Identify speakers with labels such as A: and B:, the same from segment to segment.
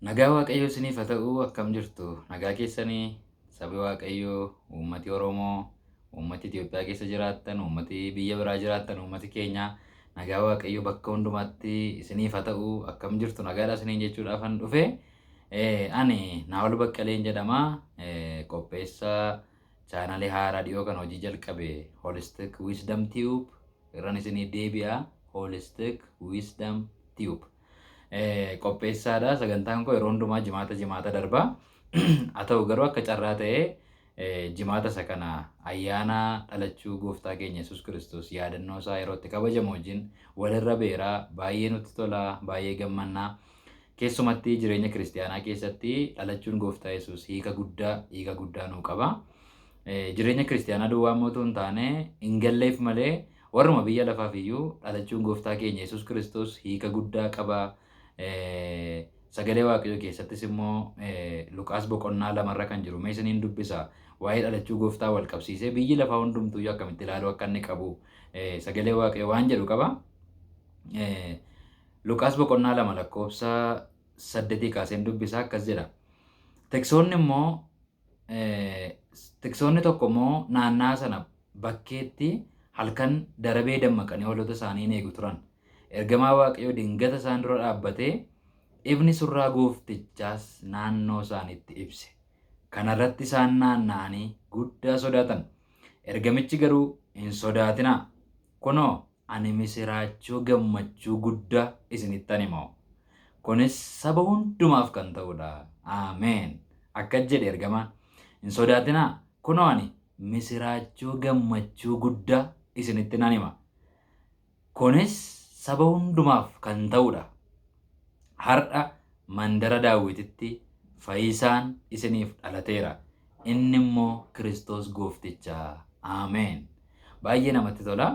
A: Nagaa Waaqayyoo isiniif haa ta'u akkam jirtu? Nagaa keessanii sabi Waaqayyoo, uummati Oromoo, uummati Itoophiyaa keessa jiraattan, uummati biyya biraa jiraattan, uummati keenya nagaa Waaqayyoo bakka hundumaatti isiniif haa ta'u akkam jirtu? Nagaadhaa isiniin jechuudhaafan dhufe. Ani Naawol Baqqaleen jedhama. Qopheessaa chaanalee haaraa dhiyoo kan hojii jalqabe Holistic Wisdom Tube irraan isinii deebi'a. Holistic Wisdom Tube. Qopheessaadha. Sagantaan koo yeroo hundumaa jimaata darba. Haa ta'u garuu akka carraa ta'ee jimaata isa kana ayyaana dhalachuu gooftaa keenya Yesuus Kiristoos yaadannoo isaa yeroo itti kabajamu wajjin walirra beeraa baay'ee nutti tola, baay'ee gammannaa. Keessumatti jireenya kiristaanaa keessatti dhalachuun gooftaa Yesuus hiika guddaa nuu qaba. Jireenya kiristaanaa duwwaa immoo otoo hin taane hin galleef malee warruma biyya lafaaf iyyuu dhalachuun gooftaa keenya Yesuus Kiristoos hiika guddaa qaba. Sagalee Waaqayyoo keessattis immoo Luqaas boqonnaa 2 kan jiru mee isiniin dubbisa. Waa'ee dhalachuu gooftaa wal qabsiisee biyyi lafaa hundumtuu akkamitti ilaaluu akka inni qabu sagalee Waaqayyoo waan jedhu qaba. Luqaas boqonnaa 2 lakkoofsa 8 kaaseen dubbisa akkas jedha. Tiksoonni tokko immoo naannaa sana bakkeetti halkan darabee dammaqanii hoolota isaanii hin eegu turan. Ergamaa Waaqayyoo dingata isaan dura dhaabbatee ifni surraa gooftichaas naannoo isaaniitti ibse. Kana irratti isaan naanna'anii guddaa sodaatan. Ergamichi garuu hin sodaatinaa. Kunoo ani misiraachoo gammachuu guddaa isinittan hima. Kunis saba hundumaaf kan ta'udha. Ameen. Akkas jedhe ergamaan. Hin sodaatinaa. Kunoo ani misiraachoo gammachuu guddaa isinittan hima. Kunis saba hundumaaf kan ta'udha. Har'a mandara Daawititti fayyisaan isiniif dhalateera. Inni immoo Kiristoos goofticha. Ameen. Baay'ee namatti tola.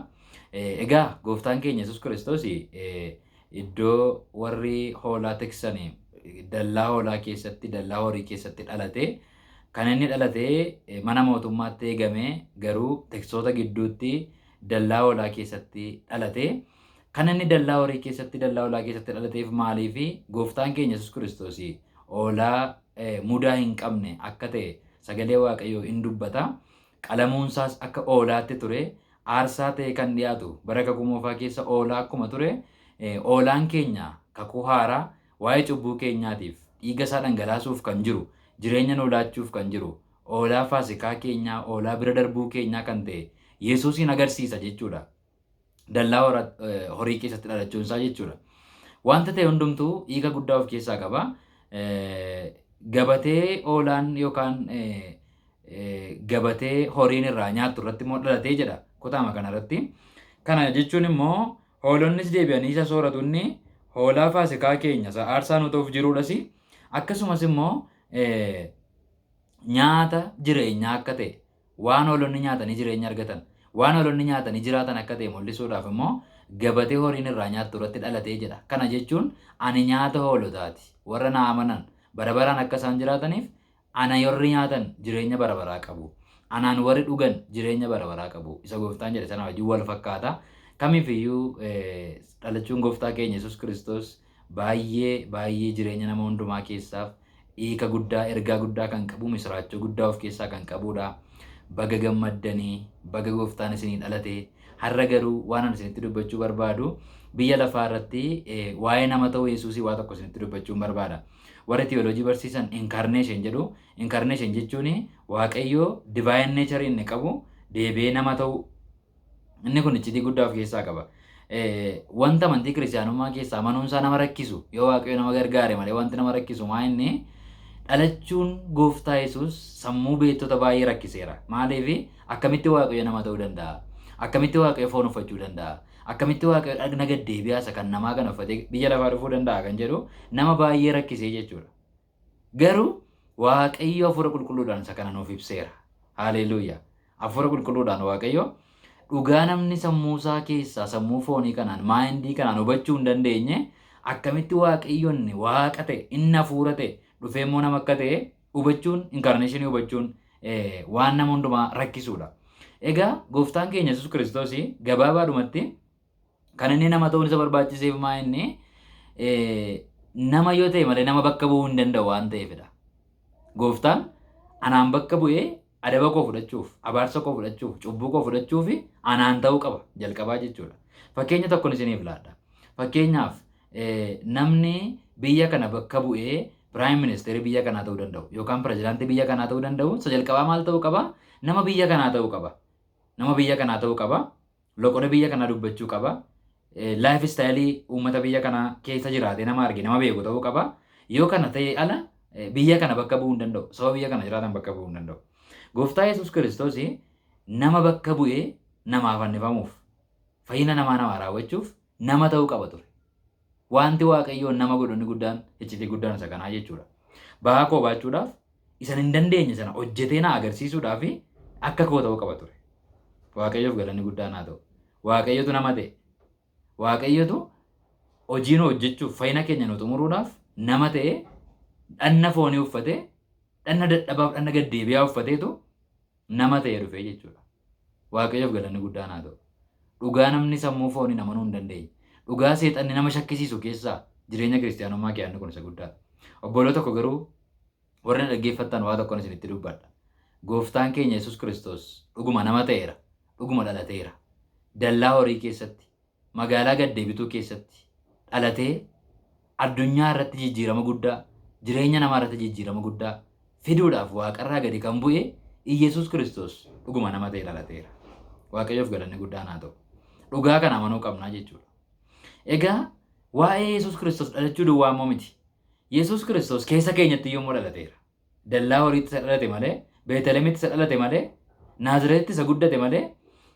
A: Egaa gooftaan keenya Yesuus Kiristoos iddoo warri hoolaa tiksanii dallaa hoolaa keessatti, dallaa horii keessatti dhalate. Kan inni dhalatee mana mootummaatti eegamee garuu tiksoota gidduutti dallaa hoolaa keessatti dhalate. Kan inni dallaa horii keessatti, dallaa hoolaa keessatti dhalateef maaliifi gooftaan keenya Yesuus Kiristoos hoolaa mudaa hin qabne akka ta'e sagalee Waaqayyoo hin dubbata. Qalamuunsaas akka hoolaatti ture. Aarsaa ta'e kan dhiyaatu bara kakuu moofaa keessa hoolaa akkuma ture. Hoolaan keenya kakuu haaraa waa'ee cubbuu keenyaatiif dhiiga isaa dhangalaasuuf kan jiru, jireenya nuu laachuuf kan jiru, hoolaa faasikaa keenyaa, hoolaa bira darbuu keenyaa kan ta'e Yesuusin agarsiisa jechuudha. Dallaa horii keessatti dhalachuun isaa jechuudha. Wanta ta'e hundumtuu hiika guddaa of keessaa qaba. Gabatee hoolaan yookaan gabatee horiin irraa nyaattu irratti immoo dhalatee jedha kutaama kanarratti. Kana jechuun immoo hoolonnis deebi'anii isa sooratu inni hoolaa faasikaa keenya isa aarsaa nu ta'uuf jiruudhas. Akkasumas immoo nyaata jireenyaa akka ta'e waan hoolonni nyaatanii jireenya argatan, waan hoolonni nyaatanii jiraatan akka ta'e mul'isuudhaaf immoo gabatee horiin irraa nyaattu irratti dhalatee jedha. Kana jechuun ani nyaata hoolotaati. Warra na amanan bara baraan akka isaan jiraataniif ana warri nyaatan jireenya bara baraa qabu. Anaan warri dhugan jireenya bara baraa qabu. Isa gooftaan jedhe sana wajjin wal fakkaata. Kamiifiyyuu dhalachuun gooftaa keenya Yesuus Kiristoos baay'ee jireenya nama hundumaa keessaaf hiika guddaa, ergaa guddaa kan qabu, misiraachoo guddaa of keessaa kan qabudha. Baga gammaddanii, baga gooftaan isinii dhalate. Har'a garuu waan ani isinitti dubbachuu barbaadu biyya lafaa irratti waa'ee nama ta'uu Yesuusii waa tokko isinitti dubbachuun barbaada. Warri teoloojii barsiisan incarnation jedhu. Incarnation jechuun Waaqayyoo divine nature inni qabu deebi'ee nama ta'u. Inni kun iccitii guddaa of keessaa qaba. Wanta amantii kiristaanummaa keessaa amanuunsaa nama rakkisu yoo Waaqayyo nama gargaare malee wanti nama rakkisu maa inni dhalachuun gooftaa Yesuus sammuu beektota baay'ee rakkiseera. Maaliif akkamitti Waaqayyo nama ta'uu danda'a? Akkamitti Waaqayyo foon uffachuu danda'a? Akkamitti Waaqayyo dhagna gaddeebi'aa isa kan namaa kan uffatee biyya lafaa dhufuu danda'a kan jedhu nama baay'ee rakkisee jechuudha. Garuu Waaqayyo hafuura qulqulluudhaan isa kana nuuf ibseera. Haleluuyaa. Hafuura qulqulluudhaan Waaqayyo dhugaa namni sammuusaa keessaa sammuu foonii kanaan maayindii kanaan hubachuu hin dandeenye akkamitti Waaqayyoon waaqa ta'e, inni hafuura ta'e, dhufee immoo nama akka ta'e hubachuun, incarnationii hubachuun waan nama hundumaa rakkisuudha. Egaa gooftaan keenya Yesuus Kiristoos gabaabaadhumatti kan inni nama ta'uun isa barbaachiseef maa inni nama yoo ta'e malee nama bakka bu'uu hin danda'u waan ta'eefidha. Gooftaan anaan bakka bu'ee adaba koo fudhachuuf, abaarsa koo fudhachuuf, cubbuu koo fudhachuuf anaan ta'uu qaba jalqabaa jechuudha. Fakkeenya tokkoon isiniif laadha. Fakkeenyaaf namni biyya kana bakka bu'ee Piraayim Ministeerii biyya kanaa ta'uu danda'u yookaan pirezidaantii biyya kanaa ta'uu danda'u isa jalqabaa maal ta'uu qaba? Nama biyya kanaa ta'uu qaba. Nama biyya kanaa ta'uu qaba. Loqoda biyya kanaa dubbachuu qaba. Laayif istaayilii uummata biyya kanaa keessa jiraate nama arge nama beeku ta'uu qaba. Yoo kana ta'e ala biyya kana bakka bu'uu hin danda'u. Saba biyya kana jiraatan bakka bu'uu hin danda'u. Gooftaa Yesuus Kiristoos nama bakka bu'ee namaaf fannifamuuf fayyina namaa raawwachuuf nama ta'uu qaba ture. Wanti Waaqayyoon nama godhu inni guddaan iccitii guddaan isa kanaa jechuudha. Ba'aa koo baachuudhaaf isan hin dandeenye sana hojjetee na agarsiisuudhaaf akka koo ta'uu qaba ture. Waaqayyoof galanni guddaan haa ta'u. Waaqayyotu nama ta'e. Waaqayyotu hojii nu hojjechuuf fayyina keenya nu xumuruudhaaf nama ta'e dhanna foonii uffatee dhanna dadhabaaf dhanna gaddeebi'aa uffateetu nama ta'e dhufee jechuudha. Waaqayyoof galanni guddaan haa ta'u. Dhugaa namni sammuu foonii amanuu hin dandeenye. Dhugaa seexanni nama shakkisiisu keessaa jireenya kiristaanummaa keenya kun isa guddaadha. Obboloo tokko garuu warra dhaggeeffattan waa tokkoon isinitti dubbadha. Gooftaan keenya Yesuus Kiristoos dhuguma nama ta'eera. Dhuguma dhalateera. Dallaa horii keessatti, magaalaa gaddeebituu keessatti dhalatee addunyaa irratti jijjiirama guddaa, jireenya namaa irratti jijjiirama guddaa fiduudhaaf waaqarraa gadi kan bu'e Yesuus Kiristoos dhuguma nama ta'e dhalateera. Waaqayyoof galanni guddaan haa ta'u. Dhugaa kana amanuu qabnaa jechuudha. Egaa waa'ee Yesuus Kiristoos dhalachuu duwwaa immoo miti. Yesuus Kiristoos keessa keenyatti yommuu dhalateera. Dallaa horiitti isa dhalate malee, Beetelemitti isa dhalate malee, Naazireetti isa guddate malee,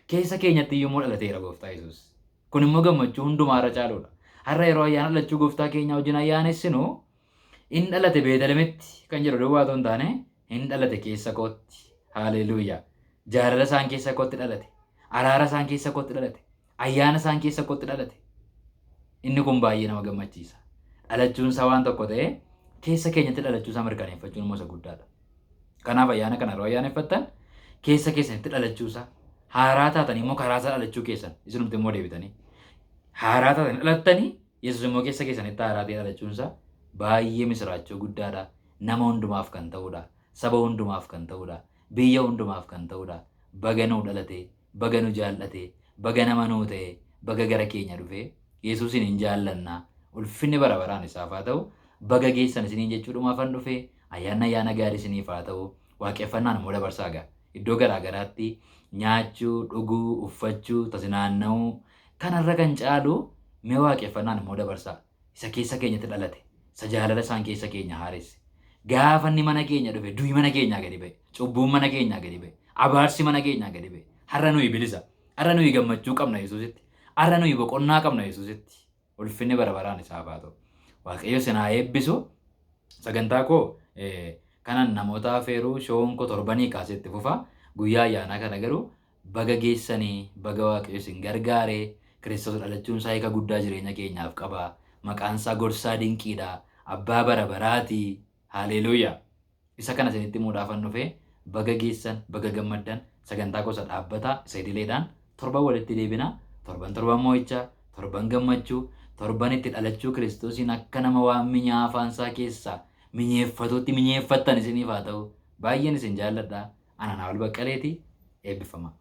A: keessa keenyatti yommuu dhalateera gooftaa Yesuus. Kun immoo gammachuu hundumaarra caaludha. Har'a yeroo ayyaana dhalachuu gooftaa keenya wajjin ayyaanessinu inni dhalate Beetelemitti kan jedhu duwwaa otoo hin taane inni dhalate keessa kootti. Haaleluyyaa. Jaalala isaan keessa kootti dhalate. Araara isaan keessa kootti dhalate. Ayyaana isaan keessa kootti dhalate. Inni kun baay'ee nama gammachiisa. Dhalachuun isaa waan tokko ta'ee keessa keenyatti dhalachuu isaa mirkaneeffachuun immoo isa guddaadha. Kanaaf ayyaana kana yeroo ayyaaneffattan keessa keessanitti dhalachuu isaa haaraa taatan immoo karaa isaa dhalachuu keessan isinumti immoo deebitanii haaraa taatan dhalattanii Yesuus immoo keessa keessanitti haaraa ta'e dhalachuun isaa baay'ee misiraachoo guddaadha. Nama hundumaaf kan ta'udha. Saba hundumaaf kan ta'udha. Biyya hundumaaf kan ta'udha. Baga nuu dhalate, baga nu jaallate, baga nama nuu ta'e, baga gara keenya dhufe. Yesuusin hin jaallannaa. Ulfinni bara baraan isaaf haa ta'u. Baga geessan isiniin jechuudhumaafan dhufe. Ayyaana gaarii isiniif haa ta'u. Waaqeffannaan immoo dabarsaa ga'a. Iddoo garaa garaatti nyaachuu, dhuguu, uffachuu, tasinaanna'uu kanarra kan caalu mee waaqeffannaan immoo dabarsaa. Isa keessa keenyatti dhalate. Isa jaalala isaan keessa keenya haaresse. Gaafa inni mana keenya dhufe du'i mana keenyaa gadi ba'e. Cubbuun mana keenyaa gadi ba'e. Abaarsi mana keenyaa gadi ba'e. Har'a nuyi bilisa. Har'a nuyi gammachuu qabna Yesuusitti. Har'a nuyi boqonnaa qabna Yesuusitti. Ulfinni bara baraan isaaf haa ta'u. Waaqayyo sinaa eebbisu. Sagantaa koo kanan namoota afeeruu shoon koo torbanii kaasetti fufa. Guyyaa ayyaanaa kana garuu baga geessanii baga Waaqayyo isin gargaaree Kiristoos dhalachuun isaa hiika guddaa jireenya keenyaaf qaba. Maqaan isaa gorsaa dinqiidha. Abbaa bara baraatii. Haaleluyyaa. Isa kana isinitti himuudhaafan dhufe baga geessan baga gammaddan sagantaa gosa dhaabbataa isa idileedhaan torban walitti deebina. Torban moo'ichaa, torban gammachuu, torban itti dhalachuu Kiristoosiin akka nama waan minyaa afaansaa keessaa minyeeffatutti minyeeffattan isiniif haa ta'u. Baay'een isin jaalladha. Ana Naawol Baqqaleeti. Eebbifama.